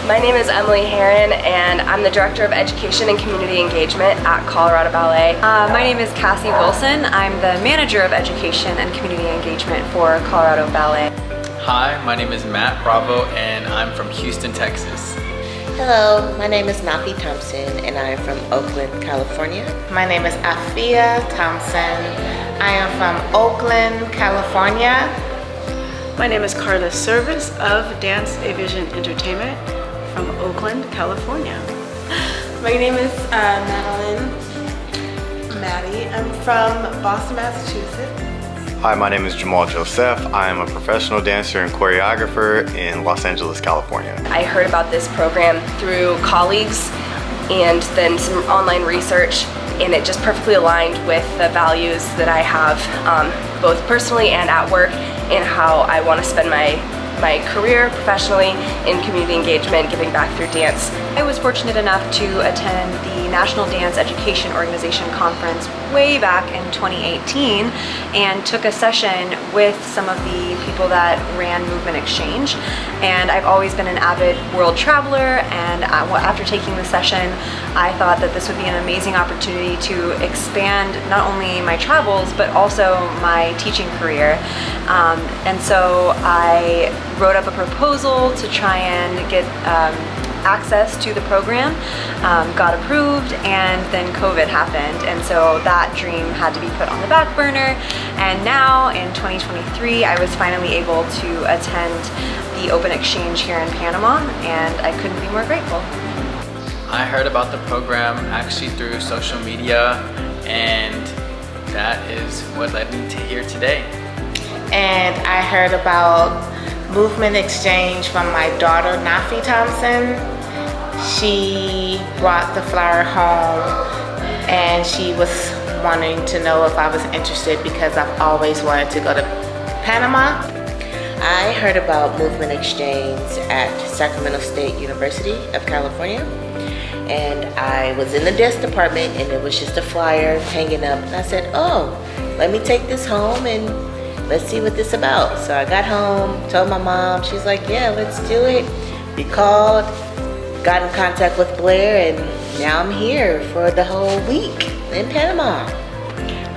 My name is Emily Herron, and I'm the Director of Education and Community Engagement at Colorado Ballet. My name is Cassie Wilson. I'm the Manager of Education and Community Engagement for Colorado Ballet. Hi, my name is Matt Bravo, and I'm from Houston, Texas. Hello, my name is Nafi Thompson, and I am from Oakland, California. My name is Afia Thompson. I am from Oakland, California. My name is Carla Service of Dance Avision Entertainment from Oakland, California. My name is Madeline Maddie. I'm from Boston, Massachusetts. Hi, my name is Jamal Josef. I am a professional dancer and choreographer in Los Angeles, California. I heard about this program through colleagues and then some online research, and it just perfectly aligned with the values that I have, both personally and at work, and how I want to spend my career professionally in community engagement, giving back through dance. I was fortunate enough to attend the National Dance Education Organization conference way back in 2018 and took a session with some of the people that ran Movement Exchange. And I've always been an avid world traveler, and after taking the session, I thought that this would be an amazing opportunity to expand not only my travels but also my teaching career. And so I wrote up a proposal to try and get access to the program, got approved, and then COVID happened, and so that dream had to be put on the back burner. And now in 2023 I was finally able to attend the Open Exchange here in Panama, and I couldn't be more grateful. I heard about the program actually through social media, and that is what led me to here today. And I heard about Movement Exchange from my daughter, Nafi Thompson. She brought the flyer home, and she was wanting to know if I was interested because I've always wanted to go to Panama. I heard about Movement Exchange at Sacramento State University of California, and I was in the desk department, and it was just a flyer hanging up, and I said, oh, let me take this home and let's see what this is about. So I got home, told my mom, she's like, yeah, let's do it. We called, got in contact with Blair, and now I'm here for the whole week in Panama.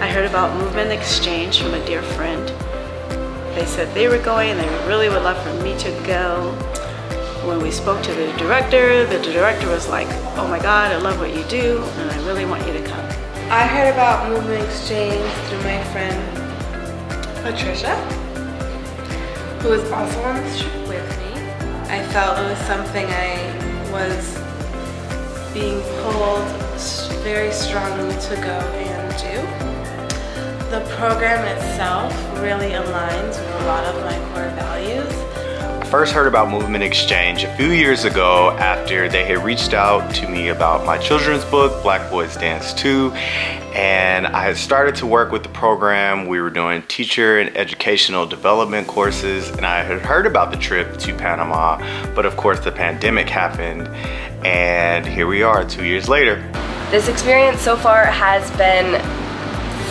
I heard about Movement Exchange from a dear friend. They said they were going and they really would love for me to go. When we spoke to the director was like, oh my God, I love what you do, and I really want you to come. I heard about Movement Exchange through my friend Patricia, who was also on this trip with me. I felt it was something I was being pulled very strongly to go and do. The program itself really aligns with a lot of my core values. I first heard about Movement Exchange a few years ago after they had reached out to me about my children's book, Black Boys Dance 2, and I had started to work with the program. We were doing teacher and educational development courses, and I had heard about the trip to Panama, but of course the pandemic happened, and here we are 2 years later. This experience so far has been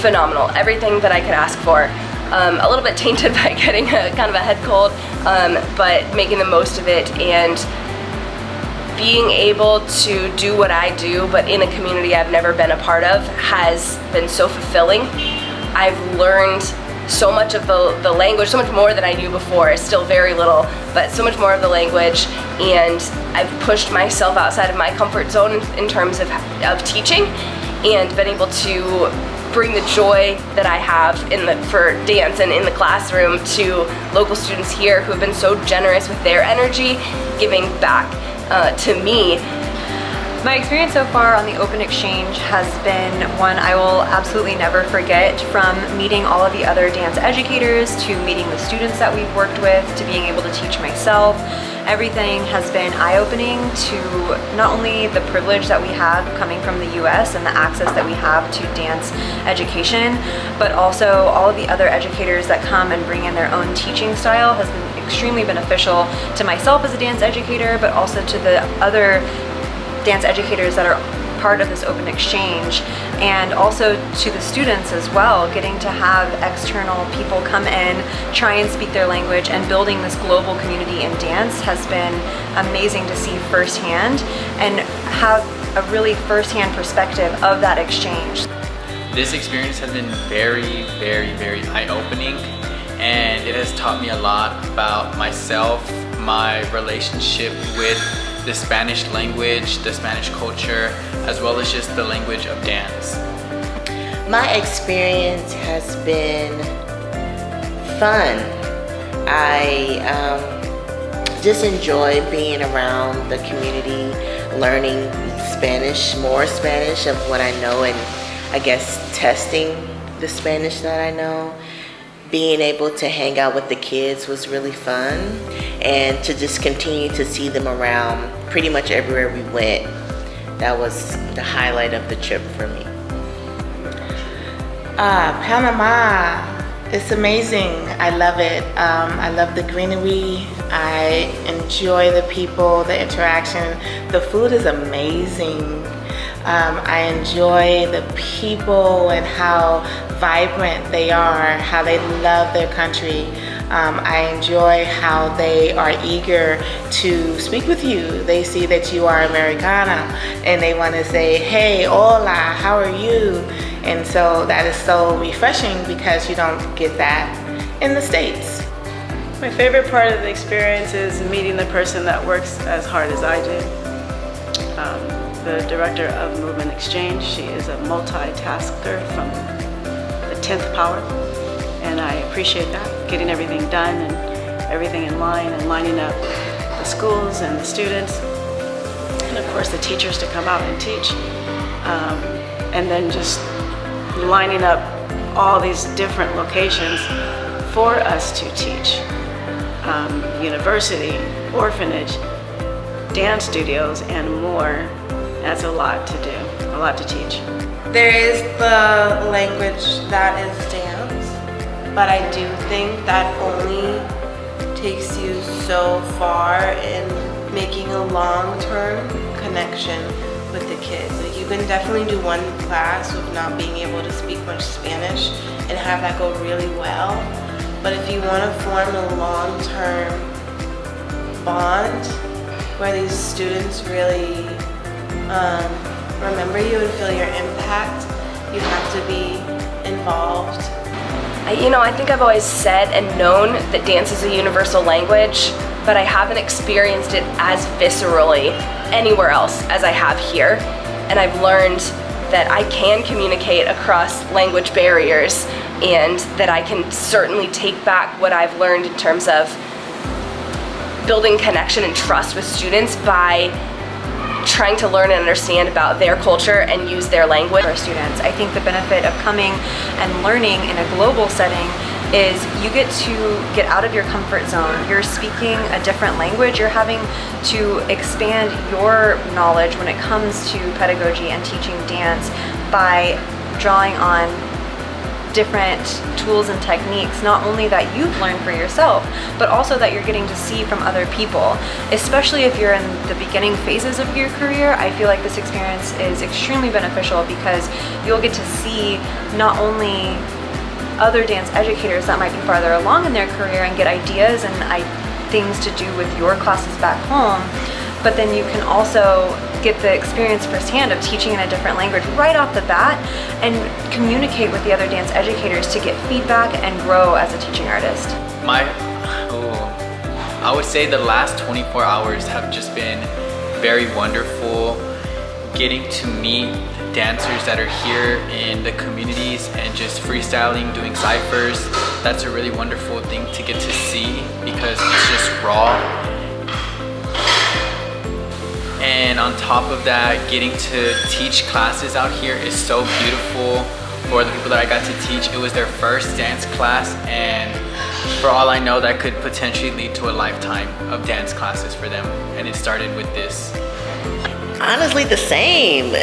phenomenal. Everything that I could ask for. A little bit tainted by getting a kind of a head cold, but making the most of it and being able to do what I do, but in a community I've never been a part of, has been so fulfilling. I've learned so much of the language, so much more than I knew before. It's still very little, but so much more of the language, and I've pushed myself outside of my comfort zone in terms of teaching, and been able to bring the joy that I have for dance and in the classroom to local students here who have been so generous with their energy, giving back to me. My experience so far on the Open Exchange has been one I will absolutely never forget, from meeting all of the other dance educators to meeting the students that we've worked with to being able to teach myself. Everything has been eye-opening to not only the privilege that we have coming from the US and the access that we have to dance education, but also all of the other educators that come and bring in their own teaching style has been extremely beneficial to myself as a dance educator, but also to the other dance educators that are part of this open exchange, and also to the students as well, getting to have external people come in, try and speak their language, and building this global community in dance has been amazing to see firsthand and have a really firsthand perspective of that exchange. This experience has been very, very, very eye-opening, and it has taught me a lot about myself, my relationship with the Spanish language, the Spanish culture, as well as just the language of dance. My experience has been fun. I just enjoy being around the community, learning Spanish, more Spanish of what I know, and I guess testing the Spanish that I know. Being able to hang out with the kids was really fun, and to just continue to see them around pretty much everywhere we went. That was the highlight of the trip for me. Panama, it's amazing. I love it. I love the greenery. I enjoy the people, the interaction. The food is amazing. I enjoy the people and how vibrant they are, how they love their country. I enjoy how they are eager to speak with you. They see that you are Americana and they want to say, hey, hola, how are you? And so that is so refreshing because you don't get that in the States. My favorite part of the experience is meeting the person that works as hard as I do. The director of Movement Exchange, she is a multitasker from the 10th power, and I appreciate that, getting everything done and everything in line and lining up the schools and the students, and of course the teachers to come out and teach, and then just lining up all these different locations for us to teach. University, orphanage, dance studios, and more. That's a lot to do, a lot to teach. There is the language that is dance, but I do think that only takes you so far in making a long-term connection with the kids. Like, you can definitely do one class with not being able to speak much Spanish and have that go really well. But if you want to form a long-term bond where these students really remember you and feel your impact, you have to be involved. I think I've always said and known that dance is a universal language, but I haven't experienced it as viscerally anywhere else as I have here. And I've learned that I can communicate across language barriers, and that I can certainly take back what I've learned in terms of building connection and trust with students by trying to learn and understand about their culture and use their language. For students, I think the benefit of coming and learning in a global setting is you get to get out of your comfort zone. You're speaking a different language. You're having to expand your knowledge when it comes to pedagogy and teaching dance by drawing on different tools and techniques, not only that you've learned for yourself, but also that you're getting to see from other people. Especially if you're in the beginning phases of your career, I feel like this experience is extremely beneficial because you'll get to see not only other dance educators that might be farther along in their career and get ideas and things to do with your classes back home, but then you can also get the experience firsthand of teaching in a different language right off the bat and communicate with the other dance educators to get feedback and grow as a teaching artist. I would say the last 24 hours have just been very wonderful. Getting to meet dancers that are here in the communities and just freestyling, doing ciphers, that's a really wonderful thing to get to see because it's just raw. And on top of that, getting to teach classes out here is so beautiful. For the people that I got to teach, it was their first dance class, and for all I know, that could potentially lead to a lifetime of dance classes for them. And it started with this. Honestly, the same.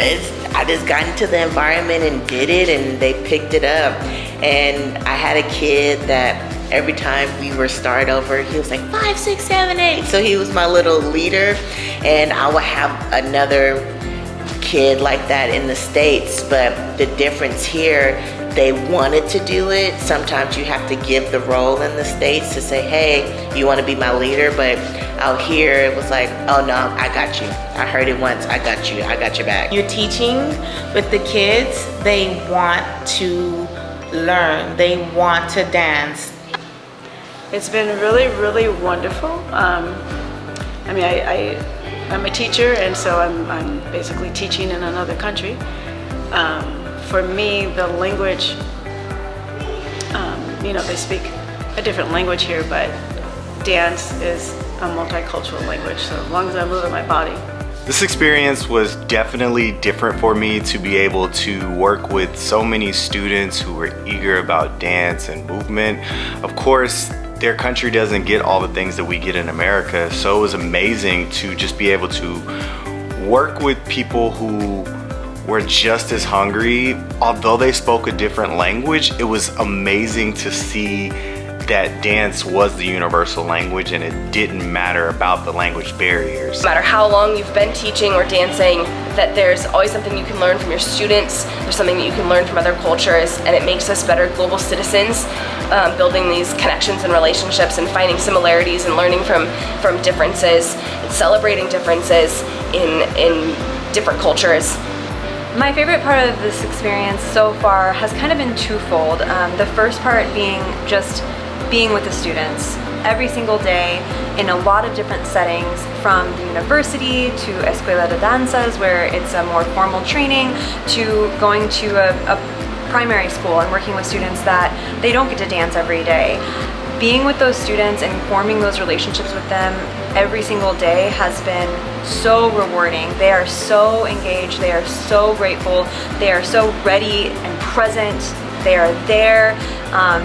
I just got into the environment and did it, and they picked it up. And I had a kid that every time we were start over, he was like 5, 6, 7, 8. So he was my little leader, and I would have another kid like that in the States, but the difference here, they wanted to do it. Sometimes you have to give the role in the States to say, hey, you want to be my leader, but out here it was like, oh no, I got you. I heard it once, I got you, I got your back. You're teaching with the kids, they want to learn, they want to dance. It's been really, really wonderful. I mean, I'm a teacher, and so I'm basically teaching in another country. For me, the language, you know, they speak a different language here, but dance is a multicultural language, so as long as I move in my body. This experience was definitely different for me to be able to work with so many students who were eager about dance and movement. Of course, their country doesn't get all the things that we get in America, so it was amazing to just be able to work with people who were just as hungry. Although they spoke a different language, it was amazing to see that dance was the universal language and it didn't matter about the language barriers. No matter how long you've been teaching or dancing, that there's always something you can learn from your students, there's something that you can learn from other cultures, and it makes us better global citizens, building these connections and relationships and finding similarities and learning from differences and celebrating differences in different cultures. My favorite part of this experience so far has kind of been twofold. The first part being just being with the students every single day in a lot of different settings, from the university to Escuela de Danzas, where it's a more formal training, to going to a primary school and working with students that they don't get to dance every day. Being with those students and forming those relationships with them every single day has been so rewarding. They are so engaged, they are so grateful, they are so ready and present, they are there,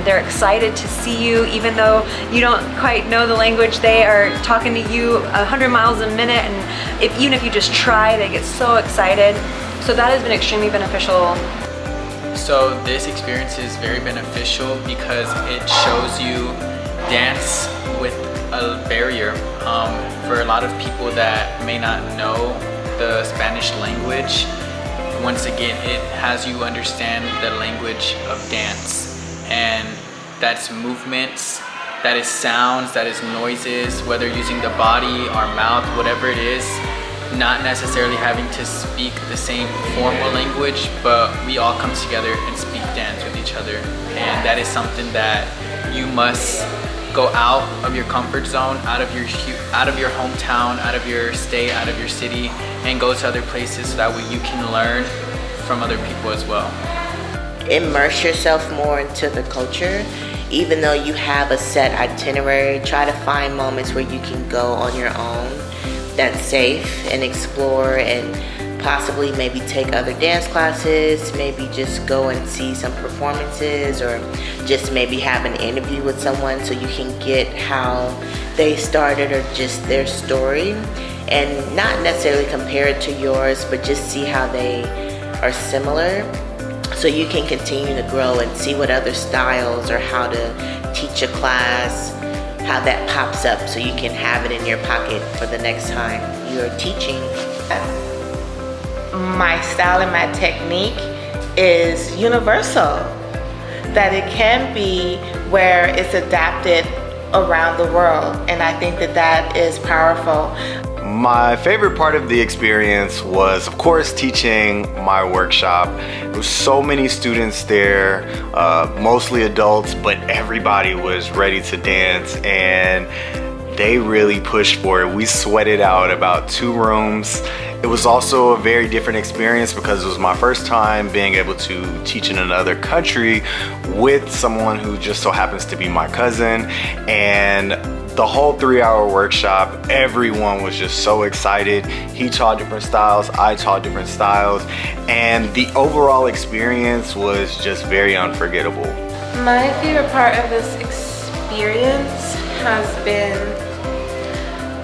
they're excited to see you even though you don't quite know the language. They are talking to you 100 miles a minute, and even if you just try, they get so excited. So that has been extremely beneficial. So this experience is very beneficial because it shows you dance with a barrier. For a lot of people that may not know the Spanish language, once again, it has you understand the language of dance. And that's movements, that is sounds, that is noises, whether using the body, our mouth, whatever it is, not necessarily having to speak the same formal language, but we all come together and speak dance with each other. And that is something that you must go out of your comfort zone, out of your hometown, out of your state, out of your city, and go to other places so that way you can learn from other people as well. Immerse yourself more into the culture. Even though you have a set itinerary, try to find moments where you can go on your own that's safe and explore, and possibly maybe take other dance classes, maybe just go and see some performances, or just maybe have an interview with someone so you can get how they started or just their story, and not necessarily compare it to yours, but just see how they are similar, so you can continue to grow and see what other styles or how to teach a class, how that pops up so you can have it in your pocket for the next time you're teaching. My style and my technique is universal, that it can be where it's adapted around the world, and I think that that is powerful. My favorite part of the experience was, of course, teaching my workshop. There was so many students there, mostly adults, but everybody was ready to dance, and they really pushed for it. We sweated out about 2 rooms. It was also a very different experience because it was my first time being able to teach in another country with someone who just so happens to be my cousin. And the whole 3-hour workshop, everyone was just so excited. He taught different styles, I taught different styles, and the overall experience was just very unforgettable. My favorite part of this experience has been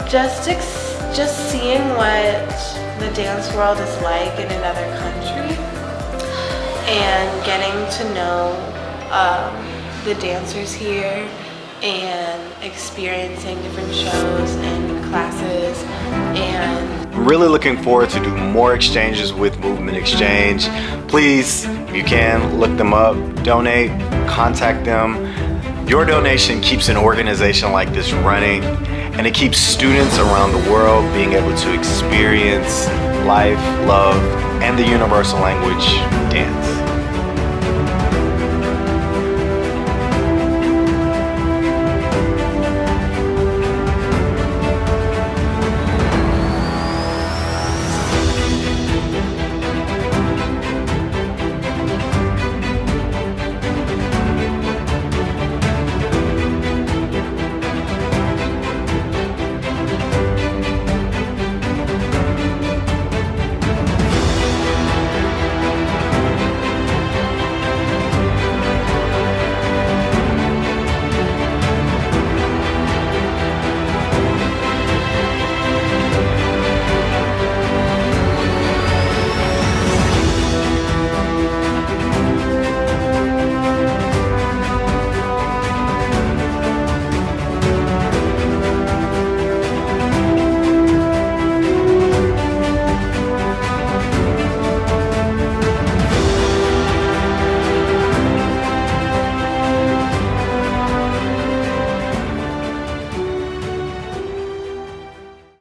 just seeing what the dance world is like in another country, and getting to know the dancers here, and experiencing different shows and classes. And I'm really looking forward to do more exchanges with Movement Exchange. Please, if you can, look them up, donate, contact them. Your donation keeps an organization like this running, and it keeps students around the world being able to experience life, love, and the universal language, dance.